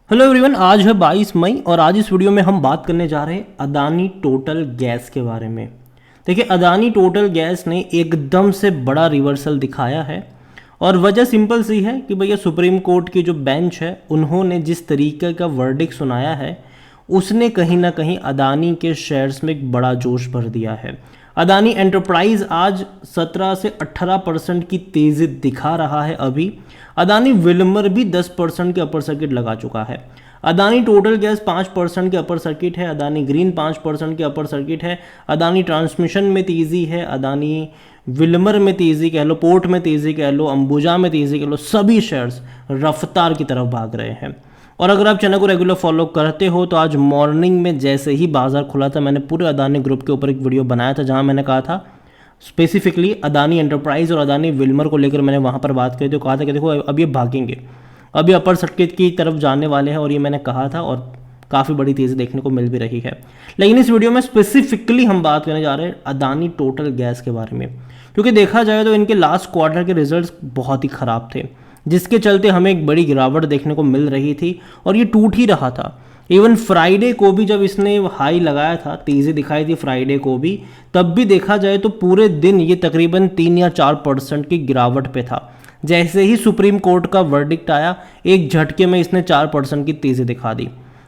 Hello everyone, आज है 22 मई और आज इस वीडियो में हम बात करने जा रहे हैं अदानी टोटल गैस के बारे में। देखिए, अदानी टोटल गैस ने एकदम से बड़ा रिवर्सल दिखाया है और वजह सिंपल सी है कि भैया सुप्रीम कोर्ट की जो बेंच है उन्होंने जिस तरीके का वर्डिक्ट सुनाया है उसने कहीं ना कहीं अदानी के शेयर्स में एक बड़ा जोश भर दिया है। अदानी एंटरप्राइज आज 17 से 18% की तेज़ी दिखा रहा है। अभी अदानी विल्मर भी 10% के अपर सर्किट लगा चुका है। अदानी टोटल गैस 5% के अपर सर्किट है। अदानी ग्रीन 5% के अपर सर्किट है। अदानी ट्रांसमिशन में तेज़ी है। अदानी विल्मर में तेज़ी कह लो, पोर्ट में तेज़ी कह लो, अंबुजा में तेज़ी कह लो, सभी शेयर्स रफ्तार की तरफ भाग रहे हैं। और अगर आप चैनल को रेगुलर फॉलो करते हो तो आज मॉर्निंग में जैसे ही बाजार खुला था मैंने पूरे अदानी ग्रुप के ऊपर एक वीडियो बनाया था जहां मैंने कहा था स्पेसिफिकली अदानी एंटरप्राइज और अदानी विल्मर को लेकर मैंने वहां पर बात करी तो कहा था कि देखो अब ये भागेंगे, अब ये अपर सर्किट की तरफ जाने वाले हैं और ये मैंने कहा था और काफ़ी बड़ी तेज़ी देखने को मिल भी रही है। लेकिन इस वीडियो में स्पेसिफिकली हम बात करने जा रहे हैं अदानी टोटल गैस के बारे में, क्योंकि देखा जाए तो इनके लास्ट क्वार्टर के रिजल्ट्स बहुत ही ख़राब थे जिसके चलते हमें एक बड़ी गिरावट देखने को मिल रही थी और ये टूट ही रहा था। इवन फ्राइडे को भी जब इसने हाई लगाया था, तेज़ी दिखाई थी फ्राइडे को भी, तब भी देखा जाए तो पूरे दिन ये तकरीबन 3 या 4% की गिरावट पे था। जैसे ही सुप्रीम कोर्ट का वर्डिक्ट आया एक झटके में इसने 4% की तेज़ी दिखा दी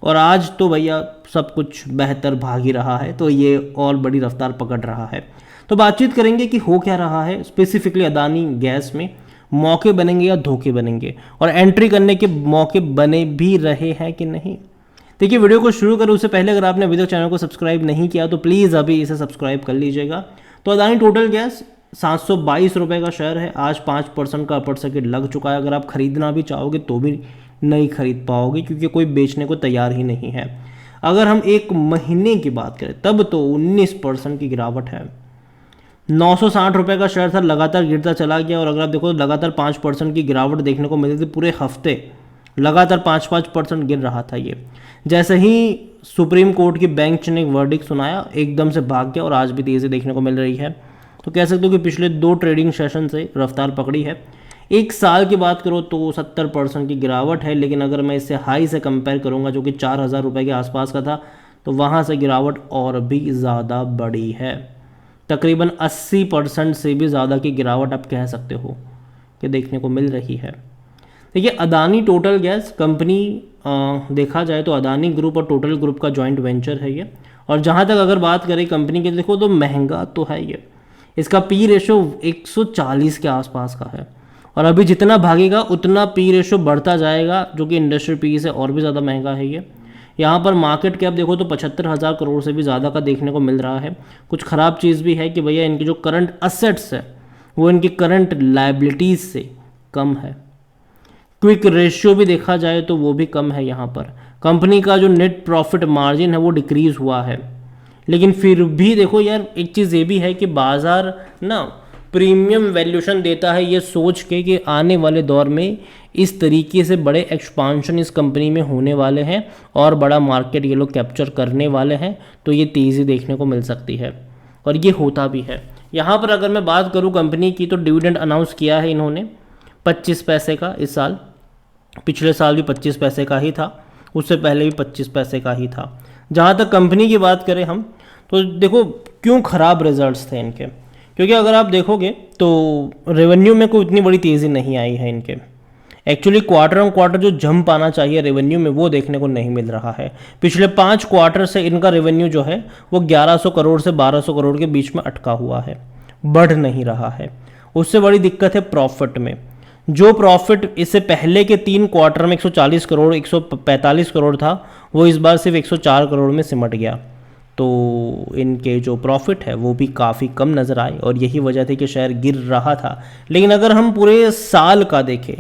और आज तो भैया सब कुछ बेहतर भाग ही रहा है, तो ये और बड़ी रफ्तार पकड़ रहा है। तो बातचीत करेंगे कि हो क्या रहा है स्पेसिफिकली अदानी गैस में, मौके बनेंगे या धोखे बनेंगे और एंट्री करने के मौके बने भी रहे हैं कि नहीं। देखिए, वीडियो को शुरू करें उससे पहले अगर आपने अभी तक चैनल को सब्सक्राइब नहीं किया तो प्लीज़ अभी इसे सब्सक्राइब कर लीजिएगा। तो अदानी टोटल गैस 722 रुपये का शेयर है। आज 5% का अपर सर्किट लग चुका है। अगर आप खरीदना भी चाहोगे तो भी नहीं खरीद पाओगे क्योंकि कोई बेचने को तैयार ही नहीं है। अगर हम एक महीने की बात करें तब तो 19% की गिरावट है। 960 रुपये का शेयर था, लगातार गिरता चला गया और अगर आप देखो तो लगातार 5% की गिरावट देखने को मिली थी। पूरे हफ्ते लगातार 5% गिर रहा था ये। जैसे ही सुप्रीम कोर्ट की बेंच ने वर्डिक्ट सुनाया एकदम से भाग गया और आज भी तेज़ी देखने को मिल रही है। तो कह सकते हो कि पिछले 2 ट्रेडिंग सेशन से रफ्तार पकड़ी है। एक साल की बात करो तो 70% की गिरावट है, लेकिन अगर मैं इससे हाई से कंपेयर करूँगा जो कि 4000 रुपये के आसपास का था तो वहाँ से गिरावट और भी ज़्यादा बड़ी है। तकरीबन 80% से भी ज़्यादा की गिरावट आप कह सकते हो कि देखने को मिल रही है। देखिए, अदानी टोटल गैस कंपनी देखा जाए तो अदानी ग्रुप और टोटल ग्रुप का जॉइंट वेंचर है ये। और जहाँ तक अगर बात करें कंपनी की देखो तो महंगा तो है ये। इसका पी रेशो 140 के आसपास का है और अभी जितना भागेगा उतना पी रेशो बढ़ता जाएगा जो कि इंडस्ट्री पी से और भी ज़्यादा महंगा है ये। यहाँ पर मार्केट कैप देखो तो 75,000 करोड़ से भी ज़्यादा का देखने को मिल रहा है। कुछ ख़राब चीज़ भी है कि भैया इनकी जो करंट असेट्स है वो इनकी करंट लायबिलिटीज़ से कम है। क्विक रेशियो भी देखा जाए तो वो भी कम है। यहाँ पर कंपनी का जो नेट प्रॉफिट मार्जिन है वो डिक्रीज़ हुआ है। लेकिन फिर भी देखो यार, एक चीज़ ये भी है कि बाज़ार ना प्रीमियम वैल्यूशन देता है ये सोच के कि आने वाले दौर में इस तरीके से बड़े एक्सपांशन इस कंपनी में होने वाले हैं और बड़ा मार्केट ये लोग कैप्चर करने वाले हैं, तो ये तेज़ी देखने को मिल सकती है और ये होता भी है। यहाँ पर अगर मैं बात करूँ कंपनी की तो डिविडेंड अनाउंस किया है इन्होंने 25 पैसे का इस साल। पिछले साल भी 25 पैसे का ही था, उससे पहले भी 25 पैसे का ही था। जहाँ तक कंपनी की बात करें हम तो देखो क्यों ख़राब रिजल्ट्स थे इनके, क्योंकि अगर आप देखोगे तो रेवेन्यू में कोई इतनी बड़ी तेज़ी नहीं आई है इनके। एक्चुअली क्वार्टर ऑन क्वार्टर जो जंप आना चाहिए रेवेन्यू में वो देखने को नहीं मिल रहा है। पिछले 5 क्वार्टर से इनका रेवेन्यू जो है वो 1100 करोड़ से 1200 करोड़ के बीच में अटका हुआ है, बढ़ नहीं रहा है। उससे बड़ी दिक्कत है प्रॉफिट में। जो प्रॉफिट इससे पहले के 3 क्वार्टर में 140 करोड़ 145 करोड़ था वो इस बार सिर्फ 104 करोड़ में सिमट गया। तो इनके जो प्रॉफिट है वो भी काफ़ी कम नज़र आए और यही वजह थी कि शेयर गिर रहा था। लेकिन अगर हम पूरे साल का देखें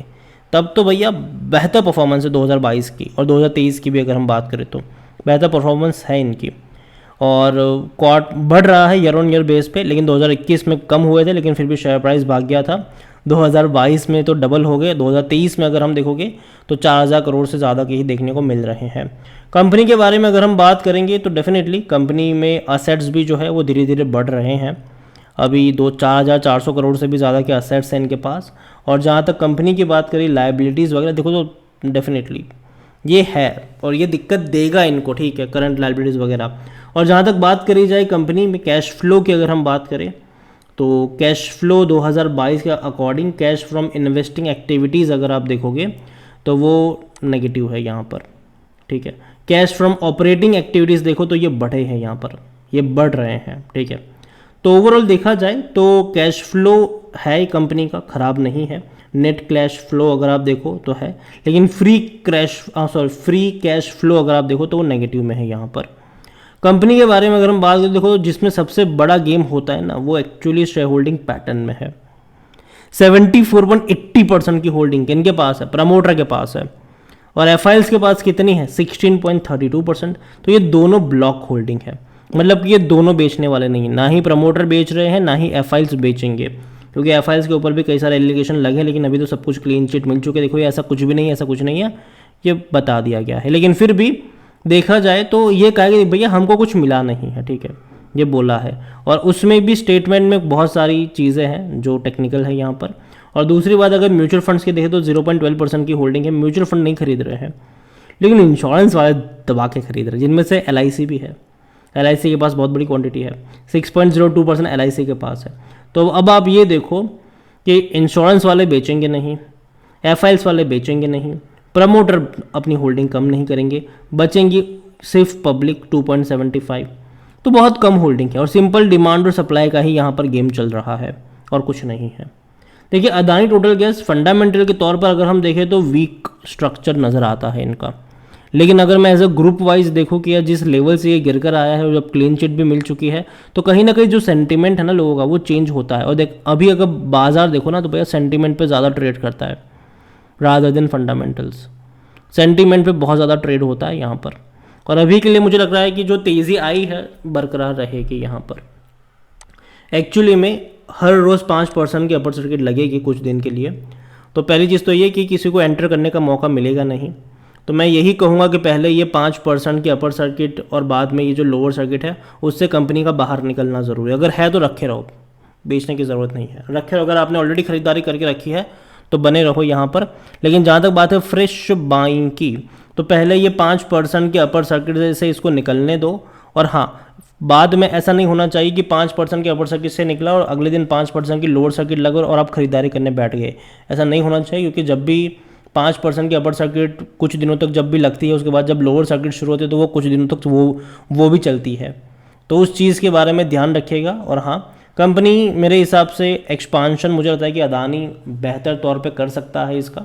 तब तो भैया बेहतर परफॉर्मेंस है 2022 की, और 2023 की भी अगर हम बात करें तो बेहतर परफॉर्मेंस है इनकी और बढ़ रहा है ईयर ऑन ईयर बेस पे। लेकिन 2021 में कम हुए थे लेकिन फिर भी शेयर प्राइस भाग गया था। 2022 में तो डबल हो गए। 2023 में अगर हम देखोगे तो 4000 करोड़ से ज़्यादा के ही देखने को मिल रहे हैं। कंपनी के बारे में अगर हम बात करेंगे तो डेफिनेटली कंपनी में असेट्स भी जो है वो धीरे धीरे बढ़ रहे हैं। अभी 4,400 करोड़ से भी ज़्यादा के असेट्स हैं इनके पास। और जहाँ तक कंपनी की बात करें लायबिलिटीज़ वगैरह देखो तो डेफिनेटली ये है और ये दिक्कत देगा इनको, ठीक है, करंट लायबिलिटीज़ वगैरह। और जहाँ तक बात करी जाए कंपनी में कैश फ्लो की, अगर हम बात करें तो कैश फ्लो 2022 के according cash from investing activities अगर आप देखोगे तो वो नेगेटिव है यहाँ पर, ठीक है। कैश फ्रॉम ऑपरेटिंग एक्टिविटीज़ देखो तो ये बढ़े हैं यहाँ पर, ये बढ़ रहे हैं, ठीक है। तो ओवरऑल देखा जाए तो कैश फ्लो है कंपनी का, ख़राब नहीं है। नेट कैश फ्लो अगर आप देखो तो है, लेकिन फ्री कैश फ्लो अगर आप देखो तो वो नेगेटिव में है यहाँ पर। कंपनी के बारे में अगर हम बात करें, देखो जिसमें सबसे बड़ा गेम होता है ना वो एक्चुअली शेयर होल्डिंग पैटर्न में है। 74.80% की होल्डिंग इनके पास है, प्रमोटर के पास है, और एफआईएल्स के पास कितनी है 16.32%। तो ये दोनों ब्लॉक होल्डिंग है, मतलब कि ये दोनों बेचने वाले नहीं है, ना ही प्रमोटर बेच रहे हैं ना ही एफआईएल्स बेचेंगे, क्योंकि एफआईएल्स के ऊपर भी कई सारे एलिगेशन लगे, लेकिन अभी तो सब कुछ क्लीन चिट मिल चुके। देखो ये ऐसा कुछ भी नहीं है, ऐसा कुछ नहीं है, ये बता दिया गया है। लेकिन फिर भी देखा जाए तो ये कहा कि भैया हमको कुछ मिला नहीं है, ठीक है, ये बोला है। और उसमें भी स्टेटमेंट में बहुत सारी चीज़ें हैं जो टेक्निकल है यहाँ पर। और दूसरी बात अगर म्यूचुअल फंड्स की देखें तो 0.12% की होल्डिंग है। म्यूचुअल फंड नहीं खरीद रहे हैं, लेकिन इंश्योरेंस वाले दबा के खरीद रहे हैं, जिनमें से LIC भी है। LIC के पास बहुत बड़ी क्वांटिटी है, 6.02% LIC के पास है। तो अब आप ये देखो कि इंश्योरेंस वाले बेचेंगे नहीं, एफआईएल्स वाले बेचेंगे नहीं, प्रमोटर अपनी होल्डिंग कम नहीं करेंगे, बचेंगी सिर्फ पब्लिक 2.75। तो बहुत कम होल्डिंग है और सिंपल डिमांड और सप्लाई का ही यहाँ पर गेम चल रहा है और कुछ नहीं है। देखिए अदानी टोटल गैस फंडामेंटल के तौर पर अगर हम देखें तो वीक स्ट्रक्चर नज़र आता है इनका, लेकिन अगर मैं एज अ ग्रुप वाइज देखूँ कि यार जिस लेवल से ये गिर कर आया है और जब क्लीन चिट भी मिल चुकी है तो कहीं ना कहीं जो सेंटीमेंट है ना लोगों का वो चेंज होता है। और देख अभी अगर बाजार देखो ना तो भैया सेंटीमेंट पे ज़्यादा ट्रेड करता है रादर देन फंडामेंटल्स। सेंटीमेंट पे बहुत ज़्यादा ट्रेड होता है यहाँ पर, और अभी के लिए मुझे लग रहा है कि जो तेज़ी आई है बरकरार रहेगी यहाँ पर। एक्चुअली में हर रोज़ 5% की अपर सर्किट लगेगी कुछ दिन के लिए। तो पहली चीज़ तो ये कि किसी को एंटर करने का मौका मिलेगा नहीं, तो मैं यही कहूँगा कि पहले ये 5% की अपर सर्किट और बाद में ये जो लोअर सर्किट है उससे कंपनी का बाहर निकलना ज़रूरी है। अगर है तो रखे रहो, बेचने की ज़रूरत नहीं है, रखे रहो। अगर आपने ऑलरेडी खरीदारी करके रखी है तो बने रहो यहाँ पर। लेकिन जहाँ तक बात है फ्रेश बाइंग की, तो पहले ये 5% के अपर सर्किट से इसको निकलने दो। और हाँ, बाद में ऐसा नहीं होना चाहिए कि 5% के अपर सर्किट से निकला और अगले दिन 5% की लोअर सर्किट लगा और आप खरीदारी करने बैठ गए। ऐसा नहीं होना चाहिए, क्योंकि जब भी 5% की अपर सर्किट कुछ दिनों तक जब भी लगती है, उसके बाद जब लोअर सर्किट शुरू होती है तो वो कुछ दिनों तक वो भी चलती है। तो उस चीज़ के बारे में ध्यान रखिएगा। और हाँ, कंपनी मेरे हिसाब से एक्सपांशन मुझे लगता है कि अदानी बेहतर तौर पे कर सकता है इसका।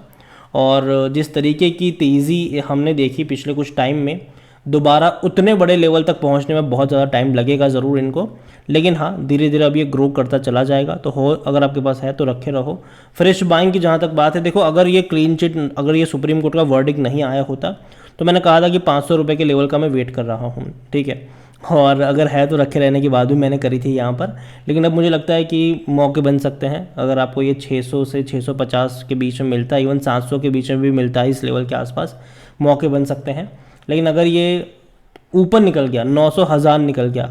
और जिस तरीके की तेज़ी हमने देखी पिछले कुछ टाइम में, दोबारा उतने बड़े लेवल तक पहुंचने में बहुत ज़्यादा टाइम लगेगा ज़रूर इनको, लेकिन हाँ धीरे धीरे अब ये ग्रो करता चला जाएगा। तो हो अगर आपके पास है तो रखे रहो। फ्रेश बाइंग की जहाँ तक बात है, देखो अगर ये क्लीन चिट, अगर ये सुप्रीम कोर्ट का वर्डिक्ट नहीं आया होता तो मैंने कहा था कि 500 रुपये के लेवल का मैं वेट कर रहा हूँ, ठीक है। और अगर है तो रखे रहने की बात भी मैंने करी थी यहाँ पर। लेकिन अब मुझे लगता है कि मौके बन सकते हैं। अगर आपको ये 600 से 650 के बीच में मिलता है, इवन 700 के बीच में भी मिलता है, इस लेवल के आसपास मौके बन सकते हैं। लेकिन अगर ये ऊपर निकल गया, 900 1000 निकल गया,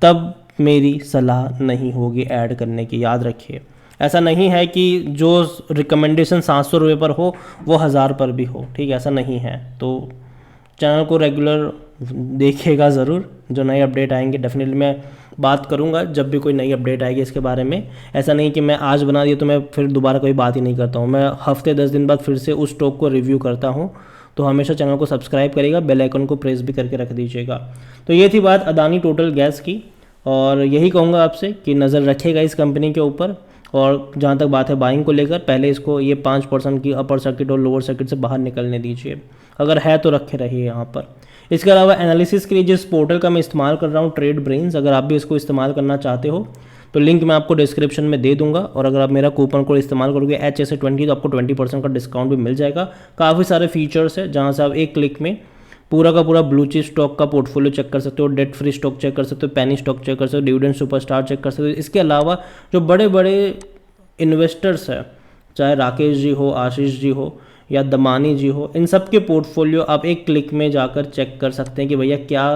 तब मेरी सलाह नहीं होगी ऐड करने की, याद रखिए। ऐसा नहीं है कि जो रिकमेंडेशन 700 रुपये पर हो वो 1000 पर भी हो, ठीक है, ऐसा नहीं है। तो चैनल को रेगुलर देखिएगा ज़रूर, जो नए अपडेट आएंगे डेफिनेटली मैं बात करूंगा जब भी कोई नई अपडेट आएगी इसके बारे में। ऐसा नहीं कि मैं आज बना दिया तो मैं फिर दोबारा कोई बात ही नहीं करता हूँ, मैं हफ्ते 10 दिन बाद फिर से उस स्टॉक को रिव्यू करता हूँ। तो हमेशा चैनल को सब्सक्राइब करिएगा, बेल आइकन को प्रेस भी करके रख दीजिएगा। तो ये थी बात अदानी टोटल गैस की, और यही कहूँगा आपसे कि नज़र रखिएगा इस कंपनी के ऊपर। और जहाँ तक बात है बाइंग को लेकर, पहले इसको ये 5% की अपर सर्किट और लोअर सर्किट से बाहर निकलने दीजिए, अगर है तो रखे रहिए यहाँ पर। इसके अलावा एनालिसिस के लिए जिस पोर्टल का मैं इस्तेमाल कर रहा हूँ, ट्रेड ब्रेन्स, अगर आप भी इसको इस्तेमाल करना चाहते हो तो लिंक मैं आपको डिस्क्रिप्शन में दे दूंगा। और अगर आप मेरा कूपन कोड इस्तेमाल करोगे HSA20 तो आपको 20% का डिस्काउंट भी मिल जाएगा। काफ़ी सारे फीचर्स है जहाँ से आप एक क्लिक में पूरा का पूरा ब्लू चिप स्टॉक का पोर्टफोलियो चेक कर सकते हो, डेट फ्री स्टॉक चेक कर सकते हो, पेनी स्टॉक चेक कर सकते हो, डिविडेंड सुपरस्टार चेक कर सकते हो। इसके अलावा जो बड़े बड़े इन्वेस्टर्स हैं, चाहे राकेश जी हो, आशीष जी हो या दमानी जी हो, इन सब के पोर्टफोलियो आप एक क्लिक में जाकर चेक कर सकते हैं कि भैया क्या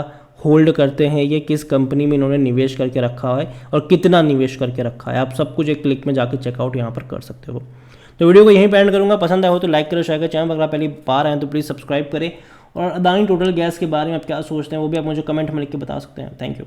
होल्ड करते हैं, ये किस कंपनी में इन्होंने निवेश करके रखा है और कितना निवेश करके रखा है। आप सब कुछ एक क्लिक में जाकर चेकआउट यहाँ पर कर सकते हो। तो वीडियो को यहीं पे एंड करूँगा। पसंद आया हो तो लाइक करें, शेयर करें। चैनल पर अगर आप पहली बार आए तो प्लीज़ सब्सक्राइब करें और अदानी टोटल गैस के बारे में आप क्या सोचते हैं वो भी आप मुझे कमेंट में लिख के बता सकते हैं। Thank you.